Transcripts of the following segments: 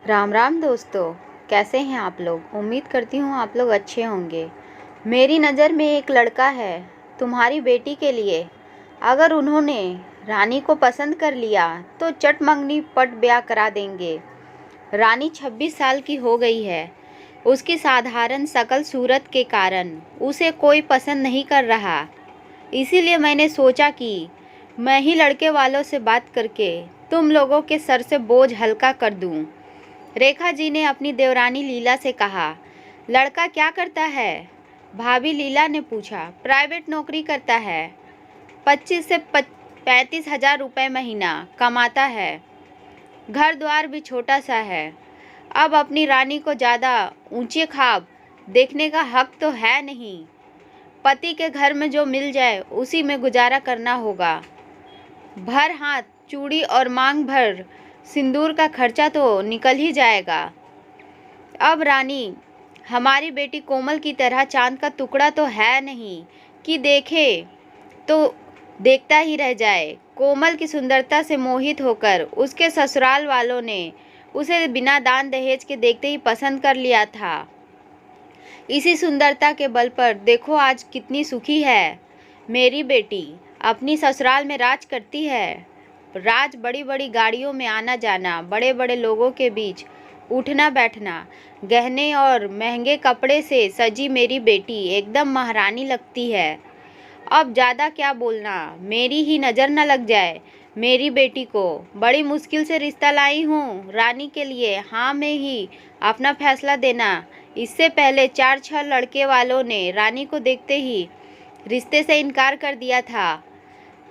राम राम दोस्तों। कैसे हैं आप लोग? उम्मीद करती हूँ आप लोग अच्छे होंगे। मेरी नज़र में एक लड़का है तुम्हारी बेटी के लिए। अगर उन्होंने रानी को पसंद कर लिया तो चट मंगनी पट ब्याह करा देंगे। रानी 26 साल की हो गई है। उसकी साधारण शकल सूरत के कारण उसे कोई पसंद नहीं कर रहा। इसीलिए मैंने सोचा कि मैं ही लड़के वालों से बात करके तुम लोगों के सर से बोझ हल्का कर दूं। रेखा जी ने अपनी देवरानी लीला से कहा। लड़का क्या करता है? भाभी लीला ने पूछा। प्राइवेट नौकरी करता है। 25 से 35 हजार रुपये महीना कमाता है। घर द्वार भी छोटा सा है। अब अपनी रानी को ज़्यादा ऊंचे ख्वाब देखने का हक तो है नहीं। पति के घर में जो मिल जाए उसी में गुजारा करना होगा। भर हाथ चूड़ी और मांग भर सिंदूर का खर्चा तो निकल ही जाएगा। अब रानी हमारी बेटी कोमल की तरह चांद का टुकड़ा तो है नहीं कि देखे तो देखता ही रह जाए। कोमल की सुंदरता से मोहित होकर उसके ससुराल वालों ने उसे बिना दान दहेज के देखते ही पसंद कर लिया था। इसी सुंदरता के बल पर देखो आज कितनी सुखी है। मेरी बेटी अपनी ससुराल में राज करती है। राज बड़ी बड़ी गाड़ियों में आना जाना, बड़े बड़े लोगों के बीच उठना बैठना, गहने और महंगे कपड़े से सजी मेरी बेटी एकदम महारानी लगती है। अब ज़्यादा क्या बोलना, मेरी ही नज़र न लग जाए। मेरी बेटी को बड़ी मुश्किल से रिश्ता लाई हूँ रानी के लिए। हाँ में ही अपना फैसला देना। इससे पहले 4-6 लड़के वालों ने रानी को देखते ही रिश्ते से इनकार कर दिया था।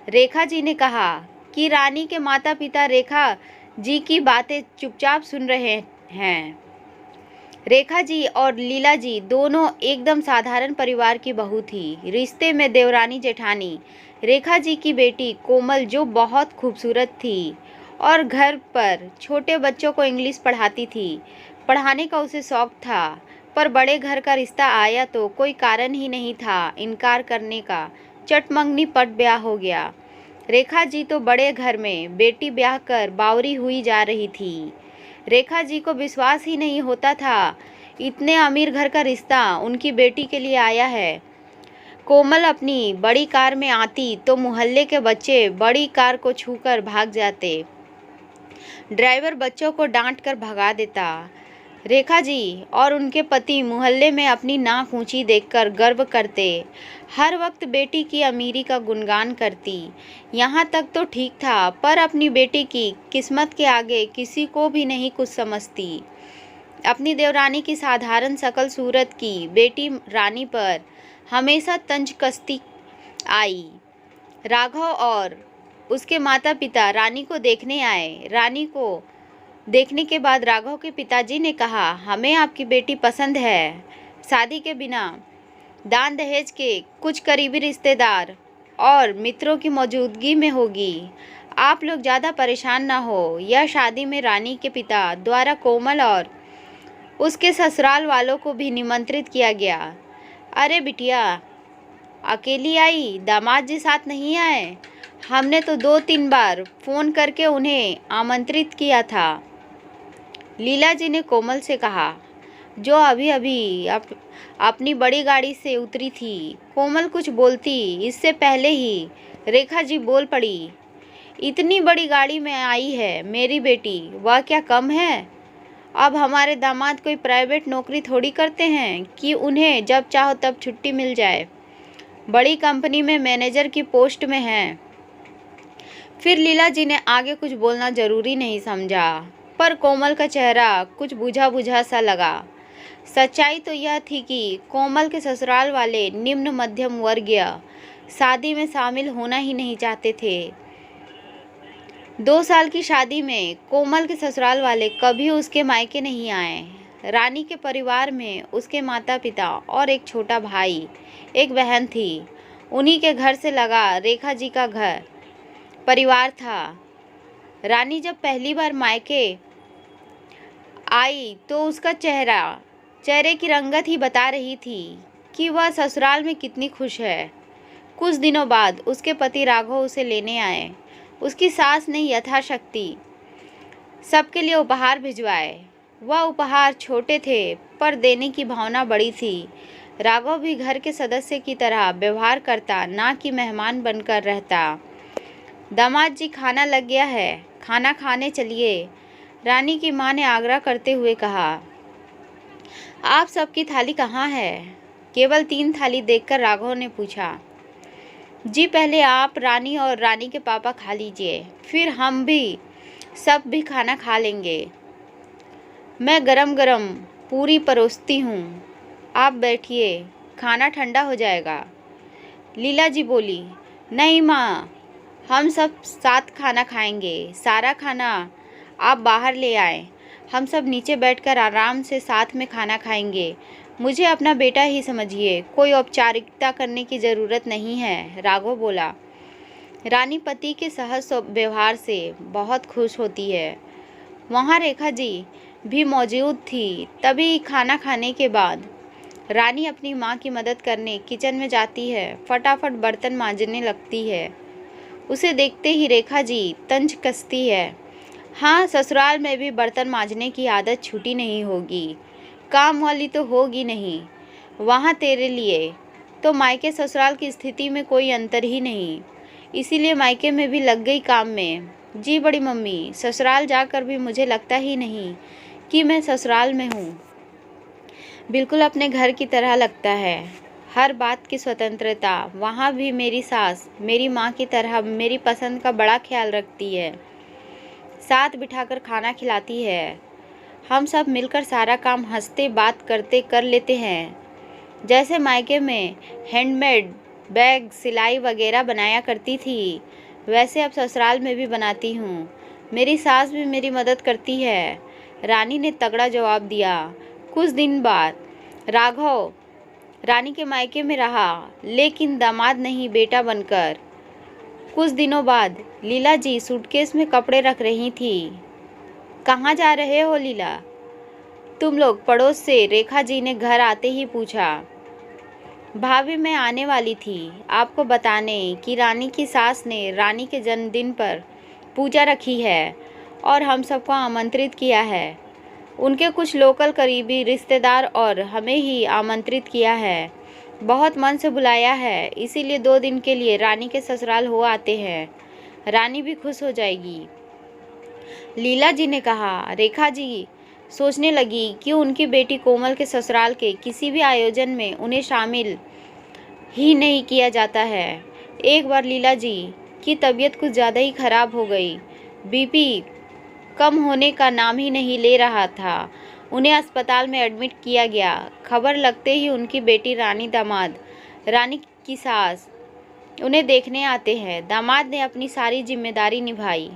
रेखा जी ने कहा कि रानी के माता पिता रेखा जी की बातें चुपचाप सुन रहे हैं। रेखा जी और लीला जी दोनों एकदम साधारण परिवार की बहू थी। रिश्ते में देवरानी जेठानी रेखा जी की बेटी कोमल जो बहुत खूबसूरत थी और घर पर छोटे बच्चों को इंग्लिश पढ़ाती थी। पढ़ाने का उसे शौक था, पर बड़े घर का रिश्ता आया तो कोई कारण ही नहीं था इनकार करने का। चटमंगनी पट ब्याह हो गया। रेखा जी तो बड़े घर में बेटी ब्याह कर बावरी हुई जा रही थी। रेखा जी को विश्वास ही नहीं होता था इतने अमीर घर का रिश्ता उनकी बेटी के लिए आया है। कोमल अपनी बड़ी कार में आती तो मोहल्ले के बच्चे बड़ी कार को छूकर भाग जाते। ड्राइवर बच्चों को डांट कर भगा देता। रेखा जी और उनके पति मोहल्ले में अपनी नाक ऊंची देखकर गर्व करते। हर वक्त बेटी की अमीरी का गुणगान करती। यहाँ तक तो ठीक था, पर अपनी बेटी की किस्मत के आगे किसी को भी नहीं कुछ समझती। अपनी देवरानी की साधारण शकल सूरत की बेटी रानी पर हमेशा तंज कसती आई। राघव और उसके माता पिता रानी को देखने आए। रानी को देखने के बाद राघव के पिताजी ने कहा, हमें आपकी बेटी पसंद है। शादी के बिना दान दहेज के कुछ करीबी रिश्तेदार और मित्रों की मौजूदगी में होगी। आप लोग ज़्यादा परेशान ना हो। यह शादी में रानी के पिता द्वारा कोमल और उसके ससुराल वालों को भी निमंत्रित किया गया। अरे बिटिया अकेली आई, दामाद जी साथ नहीं आए? हमने तो 2-3 बार फ़ोन करके उन्हें आमंत्रित किया था। लीला जी ने कोमल से कहा, जो अभी अभी अपनी बड़ी गाड़ी से उतरी थी। कोमल कुछ बोलती इससे पहले ही रेखा जी बोल पड़ी, इतनी बड़ी गाड़ी में आई है मेरी बेटी, वह क्या कम है? अब हमारे दामाद कोई प्राइवेट नौकरी थोड़ी करते हैं कि उन्हें जब चाहो तब छुट्टी मिल जाए। बड़ी कंपनी में मैनेजर की पोस्ट में हैं। फिर लीला जी ने आगे कुछ बोलना जरूरी नहीं समझा, पर कोमल का चेहरा कुछ बुझा बुझा सा लगा। सच्चाई तो यह थी कि कोमल के ससुराल वाले निम्न मध्यम वर्गीय शादी में शामिल होना ही नहीं चाहते थे। 2 साल की शादी में कोमल के ससुराल वाले कभी उसके मायके नहीं आए। रानी के परिवार में उसके माता पिता और एक छोटा भाई एक बहन थी। उन्हीं के घर से लगा रेखा जी का घर परिवार था। रानी जब पहली बार मायके आई तो उसका चेहरे की रंगत ही बता रही थी कि वह ससुराल में कितनी खुश है। कुछ दिनों बाद उसके पति राघव उसे लेने आए। उसकी सास ने यथाशक्ति सबके लिए उपहार भिजवाए। वह उपहार छोटे थे पर देने की भावना बड़ी थी। राघव भी घर के सदस्य की तरह व्यवहार करता, ना कि मेहमान बनकर रहता। दामाद जी, खाना लग गया है, खाना खाने चलिए, रानी की माँ ने आग्रह करते हुए कहा। आप सबकी थाली कहाँ है? केवल 3 थाली देखकर राघव ने पूछा। जी, पहले आप, रानी और रानी के पापा खा लीजिए, फिर हम भी सब भी खाना खा लेंगे। मैं गरम गरम पूरी परोसती हूँ, आप बैठिए, खाना ठंडा हो जाएगा। लीला जी बोली, नहीं माँ, हम सब साथ खाना खाएंगे। सारा खाना आप बाहर ले आए, हम सब नीचे बैठकर आराम से साथ में खाना खाएंगे। मुझे अपना बेटा ही समझिए, कोई औपचारिकता करने की ज़रूरत नहीं है, राघव बोला। रानी पति के सहज व्यवहार से बहुत खुश होती है। वहाँ रेखा जी भी मौजूद थी। तभी खाना खाने के बाद रानी अपनी माँ की मदद करने किचन में जाती है, फटाफट बर्तन मांजने लगती है। उसे देखते ही रेखा जी तंज कसती है। हाँ, ससुराल में भी बर्तन मांजने की आदत छूटी नहीं होगी, काम वाली तो होगी नहीं। वहाँ तेरे लिए तो मायके ससुराल की स्थिति में कोई अंतर ही नहीं, इसीलिए मायके में भी लग गई काम में। जी बड़ी मम्मी, ससुराल जाकर भी मुझे लगता ही नहीं कि मैं ससुराल में हूँ, बिल्कुल अपने घर की तरह लगता है। हर बात की स्वतंत्रता। वहाँ भी मेरी सास मेरी माँ की तरह मेरी पसंद का बड़ा ख्याल रखती है, साथ बिठाकर खाना खिलाती है। हम सब मिलकर सारा काम हंसते बात करते कर लेते हैं। जैसे मायके में हैंडमेड बैग सिलाई वगैरह बनाया करती थी, वैसे अब ससुराल में भी बनाती हूँ। मेरी सास भी मेरी मदद करती है, रानी ने तगड़ा जवाब दिया। कुछ दिन बाद राघव रानी के मायके में रहा, लेकिन दामाद नहीं, बेटा बनकर। कुछ दिनों बाद लीला जी सूटकेस में कपड़े रख रही थी। कहाँ जा रहे हो लीला? तुम लोग, पड़ोस से रेखा जी ने घर आते ही पूछा। भाभी, मैं आने वाली थी आपको बताने कि रानी की सास ने रानी के जन्मदिन पर पूजा रखी है और हम सबको आमंत्रित किया है। उनके कुछ लोकल करीबी रिश्तेदार और हमें ही आमंत्रित किया है। बहुत मन से बुलाया है, इसीलिए 2 दिन के लिए रानी के ससुराल हो आते हैं। रानी भी खुश हो जाएगी, लीला जी ने कहा। रेखा जी सोचने लगी कि उनकी बेटी कोमल के ससुराल के किसी भी आयोजन में उन्हें शामिल ही नहीं किया जाता है। एक बार लीला जी की तबीयत कुछ ज़्यादा ही खराब हो गई। बीपी कम होने का नाम ही नहीं ले रहा था। उन्हें अस्पताल में एडमिट किया गया। खबर लगते ही उनकी बेटी रानी, दामाद, रानी की सास उन्हें देखने आते हैं। दामाद ने अपनी सारी जिम्मेदारी निभाई,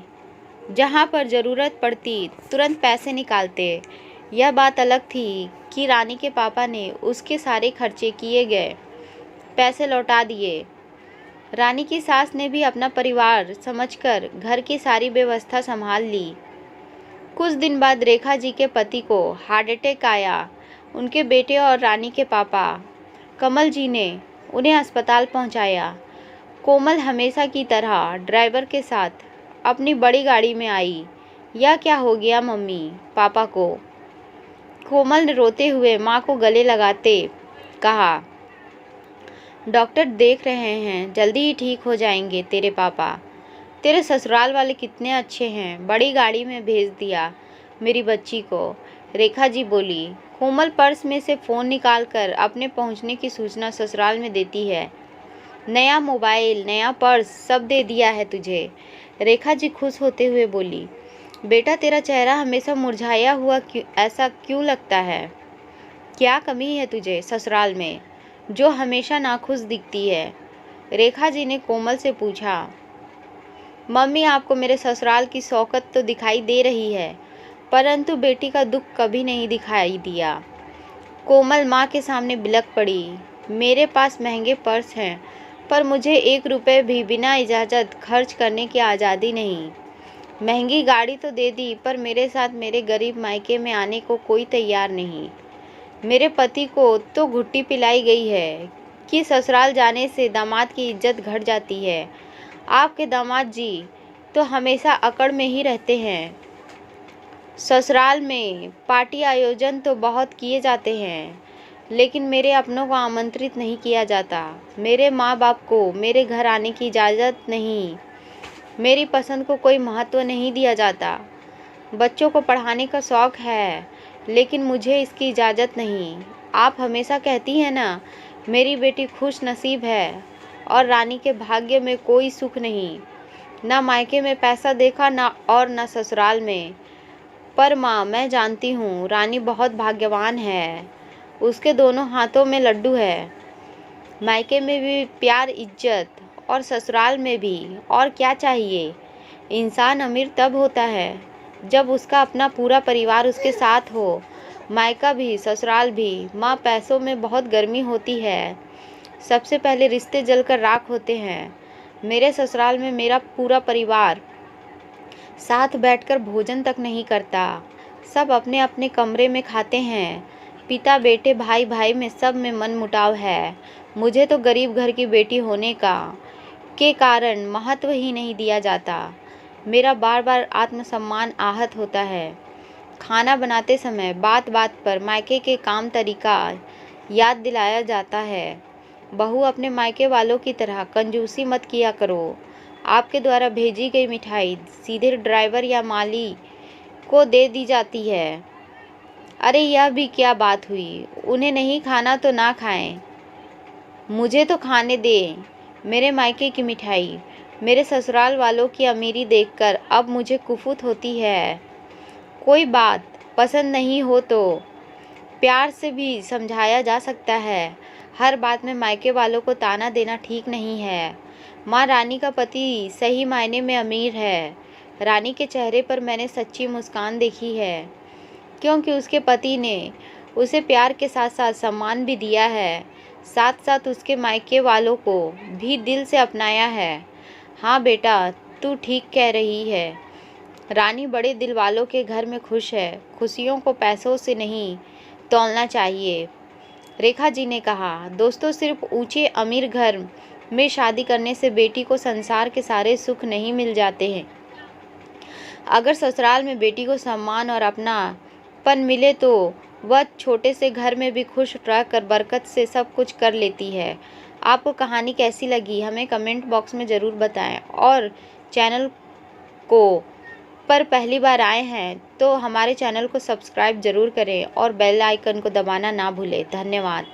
जहाँ पर ज़रूरत पड़ती तुरंत पैसे निकालते। यह बात अलग थी कि रानी के पापा ने उसके सारे खर्चे किए गए पैसे लौटा दिए। रानी की सास ने भी अपना परिवार समझकर घर की सारी व्यवस्था संभाल ली। कुछ दिन बाद रेखा जी के पति को हार्ट अटैक आया। उनके बेटे और रानी के पापा कमल जी ने उन्हें अस्पताल पहुंचाया। कोमल हमेशा की तरह ड्राइवर के साथ अपनी बड़ी गाड़ी में आई। यह क्या हो गया मम्मी पापा को? कोमल ने रोते हुए माँ को गले लगाते कहा। डॉक्टर देख रहे हैं, जल्दी ही ठीक हो जाएंगे तेरे पापा। तेरे ससुराल वाले कितने अच्छे हैं, बड़ी गाड़ी में भेज दिया मेरी बच्ची को, रेखा जी बोली। कोमल पर्स में से फ़ोन निकालकर अपने पहुंचने की सूचना ससुराल में देती है। नया मोबाइल, नया पर्स, सब दे दिया है तुझे, रेखा जी खुश होते हुए बोली। बेटा, तेरा चेहरा हमेशा मुरझाया हुआ ऐसा क्यों लगता है? क्या कमी है तुझे ससुराल में जो हमेशा नाखुश दिखती है? रेखा जी ने कोमल से पूछा। मम्मी, आपको मेरे ससुराल की शौकत तो दिखाई दे रही है, परंतु बेटी का दुख कभी नहीं दिखाई दिया। कोमल माँ के सामने बिलख पड़ी। मेरे पास महंगे पर्स हैं, पर मुझे 1 रुपये भी बिना इजाज़त खर्च करने की आज़ादी नहीं। महंगी गाड़ी तो दे दी, पर मेरे साथ मेरे गरीब मायके में आने को कोई तैयार नहीं। मेरे पति को तो घुट्टी पिलाई गई है कि ससुराल जाने से दामाद की इज्जत घट जाती है। आपके दामाद जी तो हमेशा अकड़ में ही रहते हैं। ससुराल में पार्टी आयोजन तो बहुत किए जाते हैं, लेकिन मेरे अपनों को आमंत्रित नहीं किया जाता। मेरे माँ बाप को मेरे घर आने की इजाज़त नहीं। मेरी पसंद को कोई महत्व नहीं दिया जाता। बच्चों को पढ़ाने का शौक़ है, लेकिन मुझे इसकी इजाज़त नहीं। आप हमेशा कहती हैं ना, मेरी बेटी खुश नसीब है और रानी के भाग्य में कोई सुख नहीं। ना मायके में पैसा देखा ना और ना ससुराल में। पर माँ, मैं जानती हूँ रानी बहुत भाग्यवान है। उसके दोनों हाथों में लड्डू है। मायके में भी प्यार इज्जत और ससुराल में भी। और क्या चाहिए? इंसान अमीर तब होता है जब उसका अपना पूरा परिवार उसके साथ हो। मायका भी ससुराल भी। माँ, पैसों में बहुत गर्मी होती है। सबसे पहले रिश्ते जलकर राख होते हैं। मेरे ससुराल में मेरा पूरा परिवार साथ बैठकर भोजन तक नहीं करता। सब अपने अपने कमरे में खाते हैं। पिता बेटे भाई भाई में सब में मनमुटाव है। मुझे तो गरीब घर की बेटी होने के कारण महत्व ही नहीं दिया जाता। मेरा बार बार आत्मसम्मान आहत होता है। खाना बनाते समय बात बात पर मायके के काम तरीका याद दिलाया जाता है। बहू, अपने मायके वालों की तरह कंजूसी मत किया करो। आपके द्वारा भेजी गई मिठाई सीधे ड्राइवर या माली को दे दी जाती है। अरे, यह भी क्या बात हुई? उन्हें नहीं खाना तो ना खाएं। मुझे तो खाने दे मेरे मायके की मिठाई। मेरे ससुराल वालों की अमीरी देखकर अब मुझे कुफुत होती है। कोई बात पसंद नहीं हो तो प्यार से भी समझाया जा सकता है। हर बात में मायके वालों को ताना देना ठीक नहीं है। माँ, रानी का पति सही मायने में अमीर है। रानी के चेहरे पर मैंने सच्ची मुस्कान देखी है, क्योंकि उसके पति ने उसे प्यार के साथ साथ सम्मान भी दिया है। साथ साथ उसके मायके वालों को भी दिल से अपनाया है। हाँ बेटा, तू ठीक कह रही है। रानी बड़े दिल वालों के घर में खुश है। खुशियों को पैसों से नहीं तौलना चाहिए, रेखा जी ने कहा। दोस्तों, सिर्फ ऊंचे अमीर घर में शादी करने से बेटी को संसार के सारे सुख नहीं मिल जाते हैं। अगर ससुराल में बेटी को सम्मान और अपनापन मिले तो वह छोटे से घर में भी खुश रहकर बरकत से सब कुछ कर लेती है। आपको कहानी कैसी लगी हमें कमेंट बॉक्स में ज़रूर बताएं। और चैनल को पर पहली बार आए हैं तो हमारे चैनल को सब्सक्राइब ज़रूर करें और बेल आइकन को दबाना ना भूलें। धन्यवाद।